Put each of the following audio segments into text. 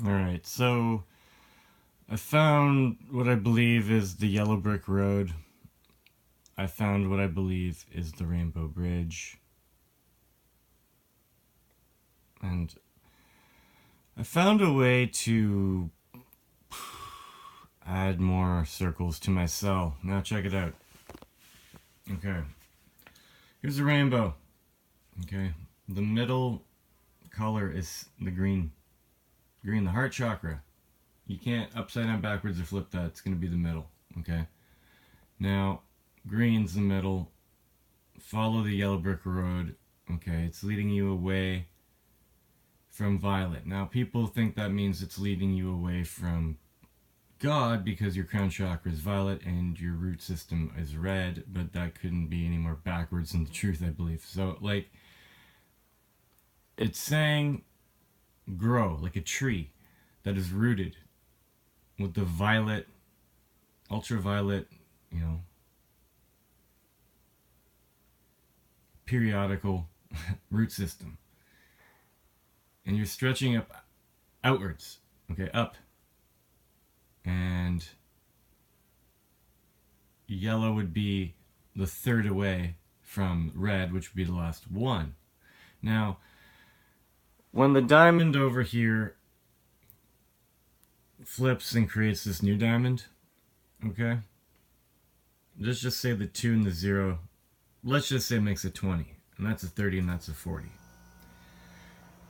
Alright, so I found what I believe is the yellow brick road. I found what I believe is the Rainbow Bridge. And I found a way to add more circles to my cell. Now check it out. Okay. Here's a rainbow. Okay. The middle color is the green. Green, the heart chakra. You can't upside down, backwards, or flip that. It's going to be the middle. Okay. Now, green's the middle. Follow the yellow brick road. Okay. It's leading you away from violet. Now, people think that means it's leading you away from God because your crown chakra is violet and your root system is red, but that couldn't be any more backwards than the truth, I believe. So, like, it's saying grow like a tree that is rooted with the violet, ultraviolet, periodical root system. And you're stretching up outwards, okay, up. And yellow would be the third away from red, which would be the last one. Now, when the diamond over here flips and creates this new diamond, okay, let's just say the 2 and the 0, let's just say it makes a 20, and that's a 30 and that's a 40.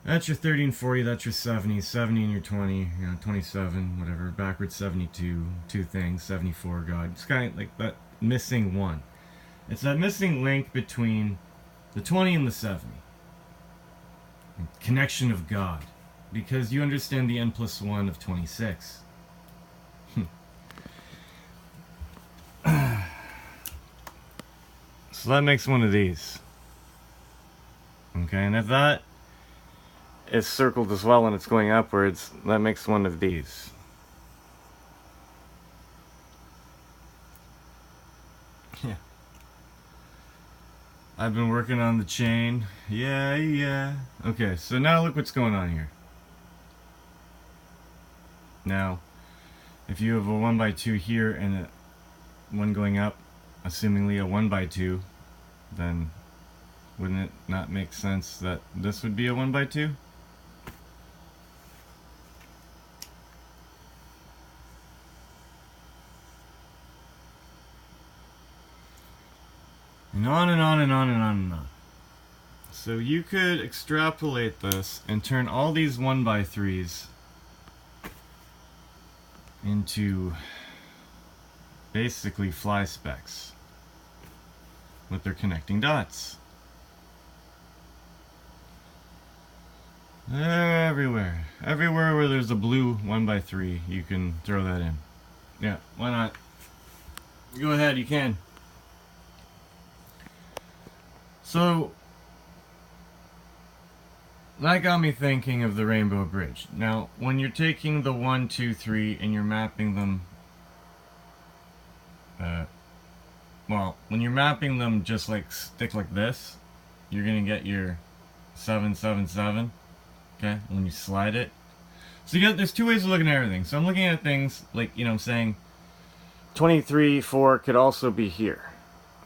That's your 30 and 40, that's your 70, 70 and your 20, 27, whatever, backwards 72, two things, 74, God. It's kind of like that missing one. It's that missing link between the 20 and the 70. Connection of God. Because you understand the n plus 1 of 26. So that makes one of these. Okay, and if that is circled as well and it's going upwards, that makes one of these. Yeah. I've been working on the chain. Yeah. Okay, so now look what's going on here. Now, if you have a 1 by 2 here and one going up, assumingly a 1 by 2, then wouldn't it not make sense that this would be a 1 by 2? And on and on and on and on and on. So you could extrapolate this and turn all these 1 by 3s into basically fly specks with their connecting dots. Everywhere. Everywhere where there's a blue 1 by 3, you can throw that in. Yeah, why not? Go ahead, you can. So, that got me thinking of the Rainbow Bridge. Now, when you're taking the 1, 2, 3 and you're mapping them, when you're mapping them just like stick like this, you're gonna get your 7, 7, 7. Okay, when you slide it. So there's two ways of looking at everything. So I'm looking at things like, I'm saying 23, 4 could also be here.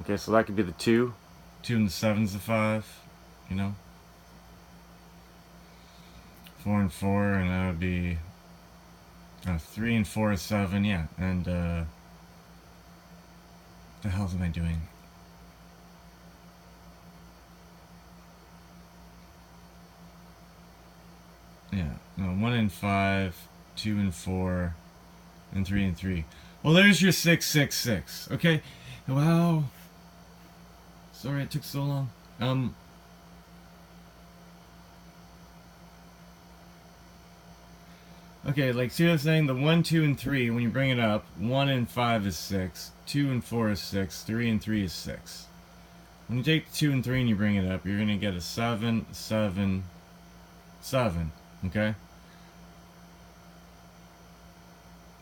Okay, so that could be the 2. 2 and the 7's the 5, 4 and 4, and that would be 3 and 4 is 7, yeah. And what the hell am I doing? Yeah, no, 1 and 5, 2 and 4, and 3 and 3. Well, there's your 6, 6, 6. Okay, wow. Sorry it took so long. Okay, like, see what I'm saying? The 1, 2, and 3, when you bring it up, 1 and 5 is 6, 2 and 4 is 6, 3 and 3 is 6. When you take the 2 and 3 and you bring it up, you're going to get a 7, 7, 7, okay?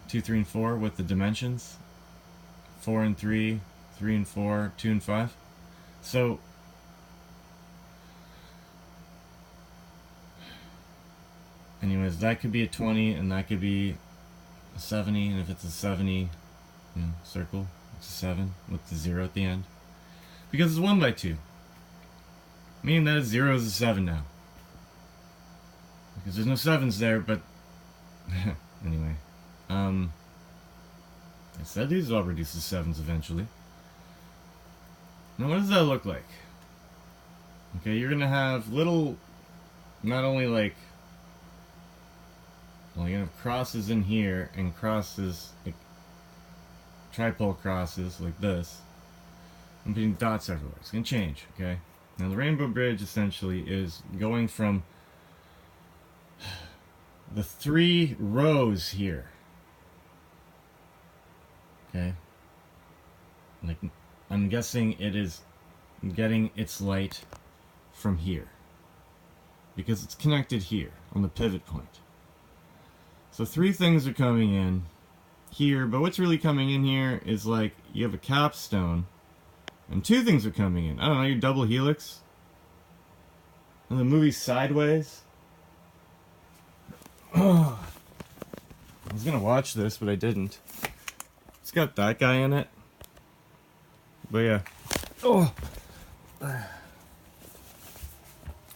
2, 3, and 4 with the dimensions. 4 and 3, 3 and 4, 2 and 5. So, anyways, that could be a 20 and that could be a 70, and if it's a 70, you know, circle, it's a 7 with the 0 at the end. Because it's 1 by 2. Meaning that a 0 is a 7 now. Because there's no 7s there, but anyway. I said these all reduce to 7s eventually. Now what does that look like? Okay, you're gonna have little, not only like, well, you're gonna have crosses in here and crosses, like tripole crosses like this. I'm putting dots everywhere. It's gonna change, okay? Now the rainbow bridge essentially is going from the 3 rows here. Okay? Like, I'm guessing it is getting its light from here. Because it's connected here on the pivot point. So 3 things are coming in here, but what's really coming in here is like you have a capstone and 2 things are coming in. I don't know, your double helix. And the movie Sideways. I was gonna watch this, but I didn't. It's got that guy in it. But yeah. Oh.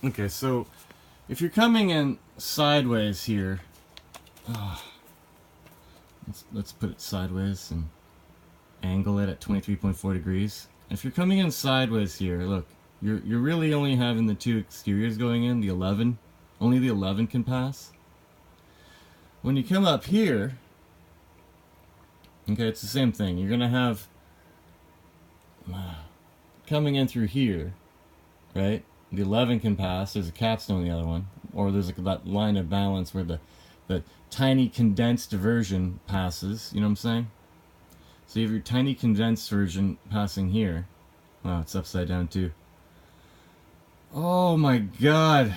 Okay, so if you're coming in sideways here, let's put it sideways and angle it at 23.4 degrees. If you're coming in sideways here, look, you're really only having the 2 exteriors going in, the 11. Only the 11 can pass. When you come up here, okay, it's the same thing. You're gonna have coming in through here, right? The 11 can pass. There's a capstone on the other one, or there's like that line of balance where the tiny condensed version passes. You know what I'm saying? So you have your tiny condensed version passing here. Wow, it's upside down too. Oh my god,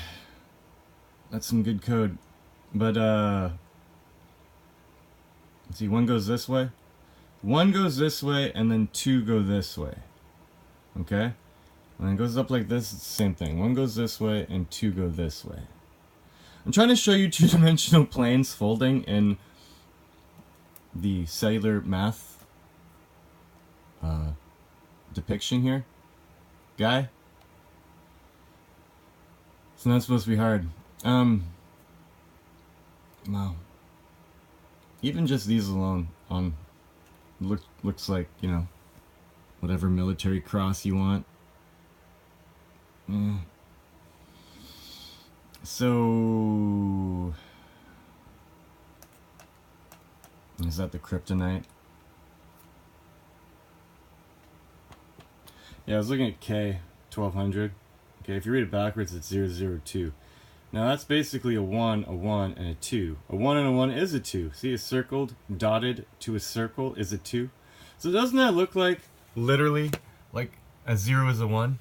that's some good code. But let's see, 1 goes this way, 1 goes this way, and then 2 go this way. Okay? And it goes up like this, it's the same thing. 1 goes this way, and 2 go this way. I'm trying to show you 2-dimensional planes folding in the cellular math depiction here. Guy? It's not supposed to be hard. Wow. Even just these alone on looks like, you know, whatever military cross you want. So is that the kryptonite? Yeah, I was looking at K 1200. Okay, if you read it backwards, it's 002. Now that's basically a 1, and a 2. A 1 and a 1 is a 2. See, a circled, dotted to a circle is a 2. So doesn't that look like, literally, like a 0 is a 1?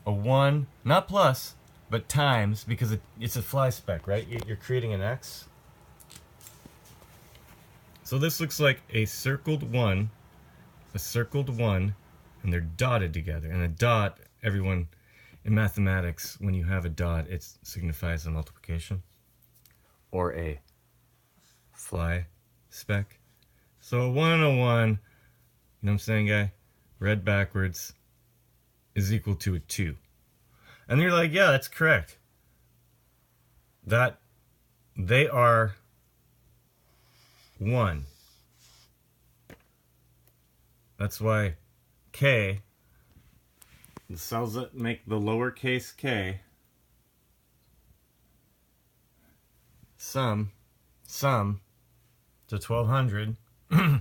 A 1, not plus, but times, because it's a fly speck, right? You're creating an X. So this looks like a circled 1, and they're dotted together. And a dot, everyone, in mathematics, when you have a dot, it signifies a multiplication or a fly speck. So a 1 and a 1, you know what I'm saying, guy? Read backwards is equal to a 2. And you're like, yeah, that's correct. That they are 1. That's why K, the cells that make the lowercase k, sum to 1200,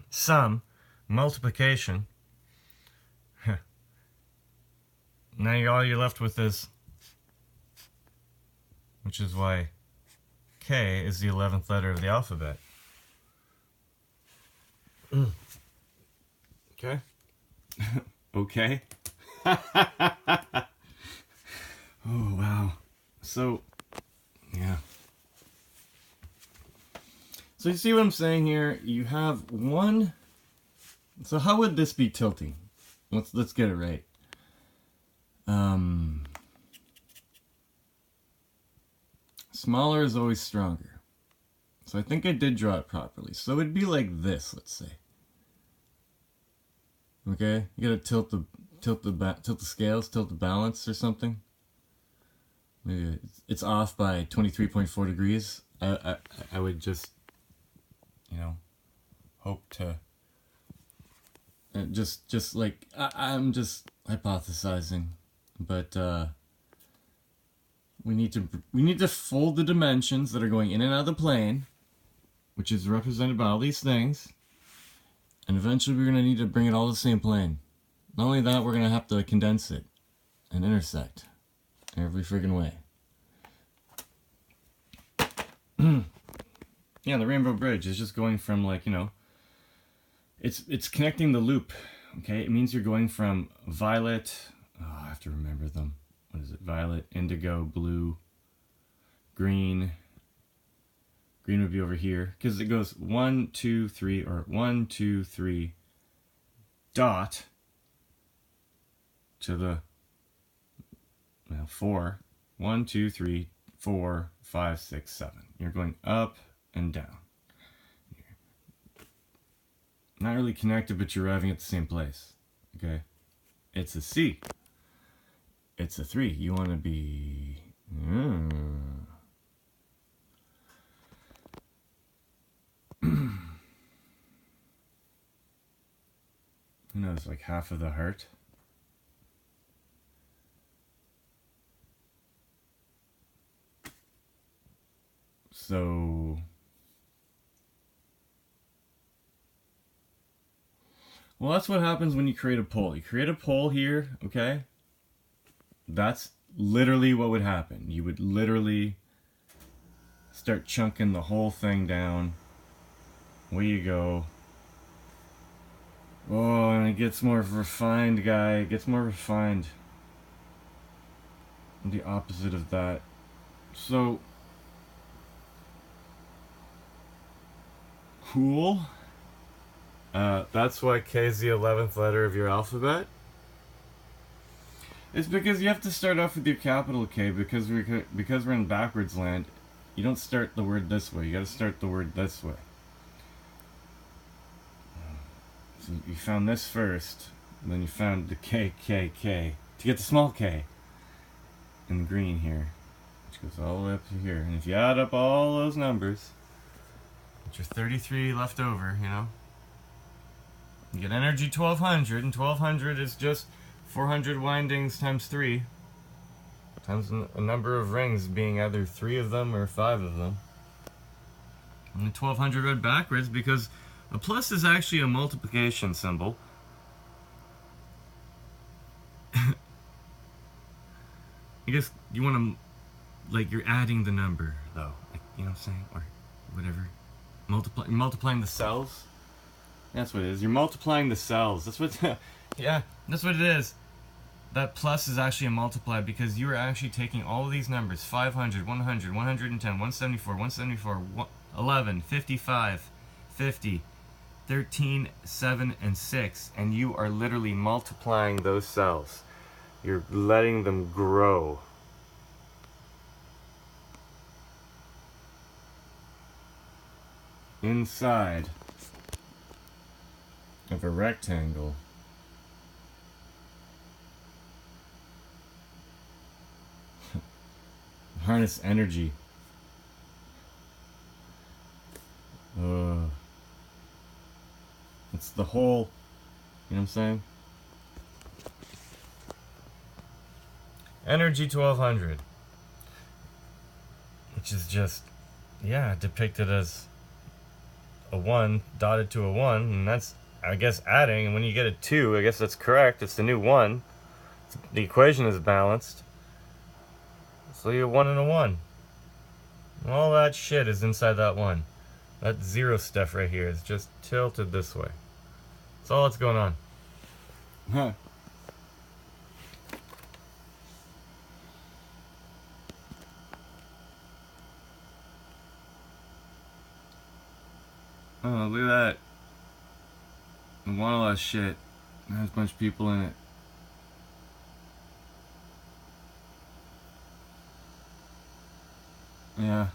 sum, multiplication. Now all you're left with is, which is why K is the 11th letter of the alphabet. Okay? Okay? Oh, wow. So, yeah. So you see what I'm saying here? You have 1. So how would this be tilting? Let's get it right. Smaller is always stronger. So I think I did draw it properly. So it'd be like this, let's say. Okay, you gotta tilt the scales, tilt the balance or something. Maybe it's off by 23.4 degrees. I would just, you know, hope to. Just like I'm just hypothesizing, but we need to fold the dimensions that are going in and out of the plane, which is represented by all these things. And eventually we're going to need to bring it all to the same plane. Not only that, we're going to have to condense it and intersect every friggin' way. Yeah, the Rainbow Bridge is just going from, like, you know, it's connecting the loop, okay? It means you're going from violet, oh, I have to remember them. What is it? Violet, indigo, blue, green. Green would be over here, because it goes 1, 2, 3, or 1, 2, 3, dot to the 4. 1, 2, 3, 4, 5, 6, 7. You're going up and down. Not really connected, but you're arriving at the same place. Okay? It's a C. It's a 3. You want to be... Who knows, like half of the heart? So... Well, that's what happens when you create a pole. You create a pole here, okay? That's literally what would happen. You would literally start chunking the whole thing down. Away you go. Oh, and it gets more refined, guy. It gets more refined. The opposite of that. So... Cool. That's why K is the 11th letter of your alphabet. It's because you have to start off with your capital K, because we're in backwards land. You don't start the word this way. You got to start the word this way. So you found this first, and then you found the K, K, K to get the small K in green here, which goes all the way up to here. And if you add up all those numbers, which are 33 left over, you know, you get energy 1200, and 1200 is just 400 windings times 3, times a number of rings being either 3 of them or 5 of them. And 1200 read backwards because a plus is actually a multiplication symbol. I guess you want to, like, you're adding the number, though. Like, you know what I'm saying? Or whatever. Multiplying the cells. That's what it is. You're multiplying the cells. That's what... yeah, that's what it is. That plus is actually a multiply because you are actually taking all of these numbers. 500, 100, 110, 174, 174, 11, 55, 50, 13, 7, and 6. And you are literally multiplying those cells. You're letting them grow. Inside of a rectangle. Harness energy. It's the whole, you know what I'm saying? Energy 1200. Which is just, yeah, depicted as a 1 dotted to a 1, and that's, I guess, adding. And when you get a 2, I guess that's correct. It's the new 1. The equation is balanced. So you have 1 and a 1. And all that shit is inside that 1. That 0 stuff right here is just tilted this way. That's all that's going on. Huh. Oh, look at that. The wall of shit. There's a bunch of people in it. Yeah.